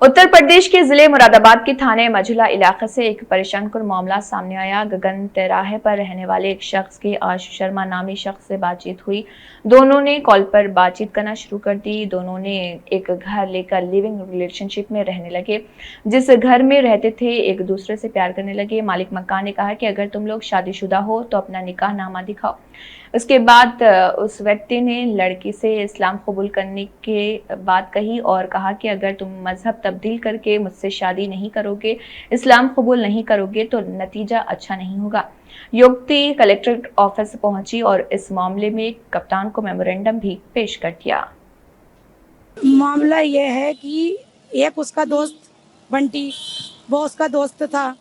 उत्तर प्रदेश के जिले मुरादाबाद के थाने मझिला इलाके से एक परेशानकुन मामला सामने आया। गगन तिराहे पर रहने वाले एक शख्स की आशु शर्मा नामी शख्स से बातचीत हुई। दोनों ने कॉल पर बातचीत करना शुरू कर दी। दोनों ने एक घर लेकर लिविंग रिलेशनशिप में रहने लगे। जिस घर में रहते थे एक दूसरे से प्यार करने लगे। मालिक मकान ने कहा कि अगर तुम लोग शादीशुदा हो तो अपना निकाहनामा दिखाओ। उसके बाद उस व्यक्ति ने लड़की से इस्लाम कबूल करने के बात कही और कहा कि अगर तुम मजहब तब्दील करके मुझसे शादी नहीं करोगे, इस्लाम कबूल नहीं करोगे तो नतीजा अच्छा नहीं होगा। युवती कलेक्ट्रेट ऑफिस पहुंची और इस मामले में कप्तान को मेमोरेंडम भी पेश कर दिया। मामला यह है कि एक उसका दोस्त बंटी, वो उसका दोस्त था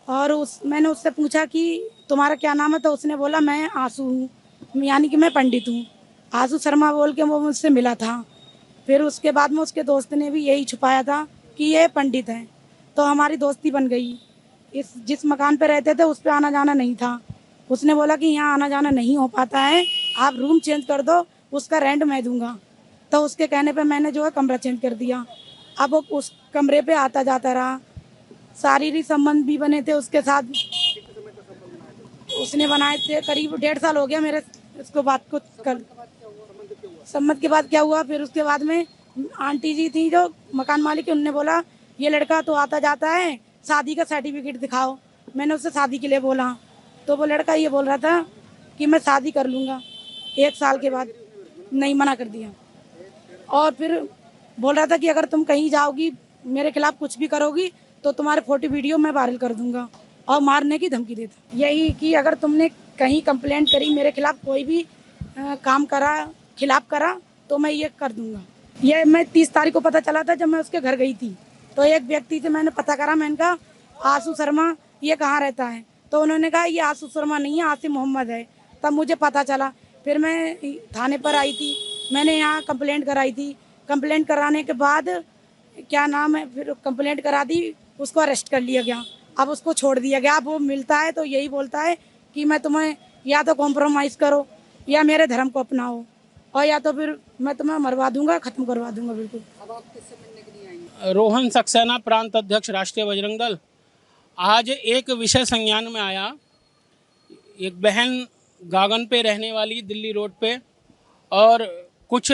और मैंने उससे पूछा कि तुम्हारा क्या नाम है, तो उसने बोला मैं आंसू हूँ, यानी कि मैं पंडित हूँ। आंसू शर्मा बोल के वो मुझसे मिला था। फिर उसके बाद में उसके दोस्त ने भी यही छुपाया था कि ये पंडित हैं, तो हमारी दोस्ती बन गई। जिस मकान पे रहते थे उस पे आना जाना नहीं था। उसने बोला कि यहाँ आना जाना नहीं हो पाता है, आप रूम चेंज कर दो, उसका रेंट मैं दूंगा। तो उसके कहने पे मैंने जो है कमरा चेंज कर दिया। अब वो उस कमरे पे आता जाता रहा। शारीरिक संबंध भी बने थे उसके साथ। उसने बनाए थे करीब 1.5 साल हो गया मेरे इसको बात को कर। सम्मत के बाद क्या हुआ, फिर उसके बाद में आंटी जी थी जो मकान मालिक, उनने बोला ये लड़का तो आता जाता है, शादी का सर्टिफिकेट दिखाओ। मैंने उससे शादी के लिए बोला तो वो लड़का ये बोल रहा था कि मैं शादी कर लूँगा 1 साल के बाद। नहीं, मना कर दिया। और फिर बोल रहा था कि अगर तुम कहीं जाओगी, मेरे खिलाफ कुछ भी करोगी तो तुम्हारे फोटो वीडियो मैं वायरल कर दूंगा, और मारने की धमकी देता। यही कि अगर तुमने कहीं कंप्लेंट करी, मेरे खिलाफ कोई भी काम करा, खिलाफ करा, तो मैं ये कर दूंगा। ये मैं 30 तारीख को पता चला था जब मैं उसके घर गई थी। तो एक व्यक्ति से मैंने पता करा, मैंने कहा आशु शर्मा ये कहाँ रहता है, तो उन्होंने कहा ये आशु शर्मा नहीं है, आसिफ मोहम्मद है। तब मुझे पता चला। फिर मैं थाने पर आई थी, मैंने यहाँ कंप्लेंट कराई थी। कंप्लेंट कराने के बाद क्या नाम है, फिर कंप्लेंट करा दी, उसको अरेस्ट कर लिया गया। अब उसको छोड़ दिया गया। अब वो मिलता है तो यही बोलता है कि मैं तुम्हें या तो कॉम्प्रोमाइज़ करो या मेरे धर्म को अपनाओ, और या तो फिर मैं तुम्हें मरवा दूंगा, ख़त्म करवा दूंगा बिल्कुल। अब आप किससे मिलने के लिए आएंगे? रोहन सक्सेना, प्रांत अध्यक्ष, राष्ट्रीय बजरंग दल। आज एक विषय संज्ञान में आया। एक बहन गागन पे रहने वाली, दिल्ली रोड पे, और कुछ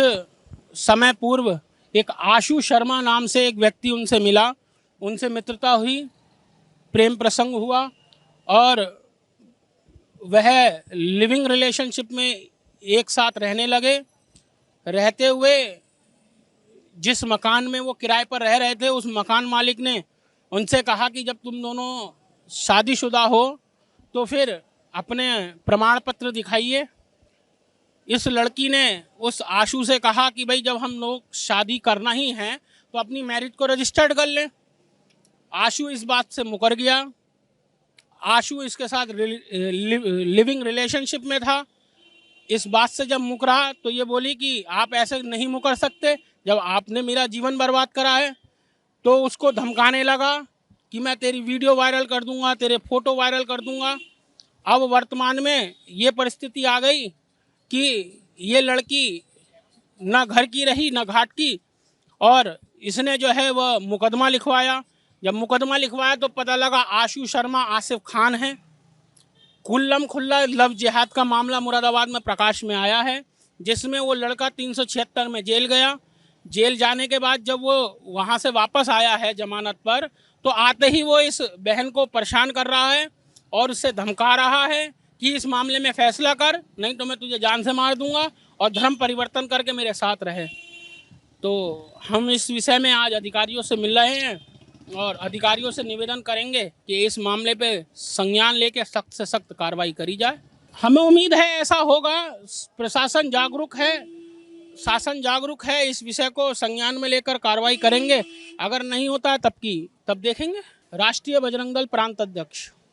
समय पूर्व एक आशु शर्मा नाम से एक व्यक्ति उनसे मिला। उनसे मित्रता हुई, प्रेम प्रसंग हुआ और वह लिविंग रिलेशनशिप में एक साथ रहने लगे। रहते हुए जिस मकान में वो किराए पर रह रहे थे, उस मकान मालिक ने उनसे कहा कि जब तुम दोनों शादीशुदा हो तो फिर अपने प्रमाण पत्र दिखाइए। इस लड़की ने उस आशु से कहा कि भाई जब हम लोग शादी करना ही है तो अपनी मैरिज को रजिस्टर्ड कर लें। आशु इस बात से मुकर गया। आशु इसके साथ लिविंग रिलेशनशिप में था। इस बात से जब मुकरा तो ये बोली कि आप ऐसे नहीं मुकर सकते, जब आपने मेरा जीवन बर्बाद करा है। तो उसको धमकाने लगा कि मैं तेरी वीडियो वायरल कर दूंगा, तेरे फोटो वायरल कर दूंगा। अब वर्तमान में ये परिस्थिति आ गई कि ये लड़की न घर की रही न घाट की, और इसने जो है वह मुकदमा लिखवाया। जब मुकदमा लिखवाया तो पता लगा आशु शर्मा आसिफ खान है। खुल्लम खुल्ला लव जिहाद का मामला मुरादाबाद में प्रकाश में आया है, जिसमें वो लड़का 376 में जेल गया। जेल जाने के बाद जब वो वहाँ से वापस आया है जमानत पर, तो आते ही वो इस बहन को परेशान कर रहा है और उससे धमका रहा है कि इस मामले में फैसला कर, नहीं तो मैं तुझे जान से मार दूंगा और धर्म परिवर्तन करके मेरे साथ रहे। तो हम इस विषय में आज अधिकारियों से मिल रहे हैं और अधिकारियों से निवेदन करेंगे कि इस मामले पे संज्ञान लेके सख्त से सख्त कार्रवाई करी जाए। हमें उम्मीद है ऐसा होगा। प्रशासन जागरूक है, शासन जागरूक है, इस विषय को संज्ञान में लेकर कार्रवाई करेंगे। अगर नहीं होता है तब देखेंगे। राष्ट्रीय बजरंग दल प्रांत अध्यक्ष।